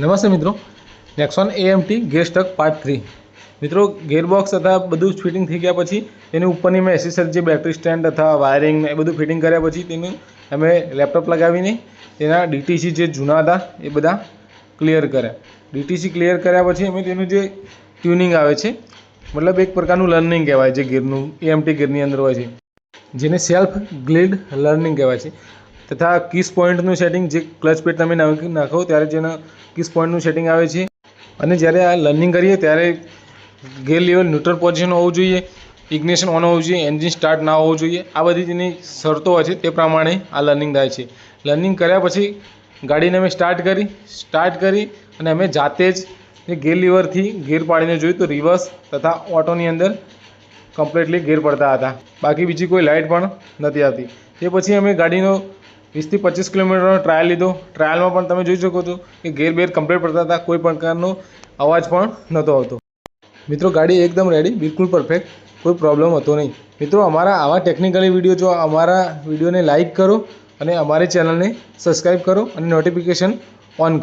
નમસ્તે મિત્રો, Nexon AMT ગેર stuck part 3 મિત્રો ગેરબોક્સ તથા બધું ફિટિંગ થઈ ગયા પછી તેની ઉપરની મેં એસેસરી જે બેટરી સ્ટેન્ડ તથા વાયરિંગ એ બધું ફિટિંગ કર્યા પછી તેનું અમે લેપટોપ લગાવીને તેના DTC જે જૂના હતા એ બધા ક્લિયર કર્યા. DTC ક્લિયર કર્યા પછી અમે તેનું જે ટ્યુનિંગ આવે છે, મતલબ એક પ્રકારનું લર્નિંગ કહેવાય જે ગેરનું AMT ગેરની અંદર હોય છે, જેને સેલ્ફ ગ્લિડ લર્નિંગ કહેવાય છે. તથા કિસ પોઈન્ટનું સેટિંગ, જે ક્લચ પેડ તમે નાખો ત્યારે જેના કિસ પોઈન્ટનું સેટિંગ આવે છે. અને જ્યારે આ લર્નિંગ કરીએ ત્યારે ગેર લેવલ ન્યુટ્રલ પોઝિશન હોવું જોઈએ, ઇગ્નિશન ઓન હોવું જોઈએ, એન્જિન સ્ટાર્ટ ના હોવું જોઈએ. આ બધી જેની શરતો હોય છે તે પ્રમાણે આ લર્નિંગ થાય છે. લર્નિંગ કર્યા પછી ગાડીને અમે સ્ટાર્ટ કરી અને અમે જાતે જ ગેર લીવરથી ગેર પાડીને જોયું તો રિવર્સ તથા ઓટોની અંદર કમ્પ્લીટલી ગેર પડતા હતા. બાકી બીજી કોઈ લાઇટ પણ નથી આવતી. તે પછી અમે ગાડીનો 20 થી 25 કિલોમીટરનો ટ્રાયલ લીધો. ટ્રાયલમાં પણ તમે જોઈ શકો છો કે ગેર બેર કમ્પ્લીટ પડતા હતા, કોઈ પ્રકારનો અવાજ પણ નહોતો આવતો. મિત્રો ગાડી એકદમ રેડી, બિલકુલ પરફેક્ટ, કોઈ પ્રોબ્લેમ હતો નહીં. મિત્રો અમારા આવા ટેકનિકલી વિડીયો જો અમારા વિડીયોને લાઇક કરો અને અમારી ચેનલને સબસ્ક્રાઈબ કરો અને નોટિફિકેશન ઓન કરો.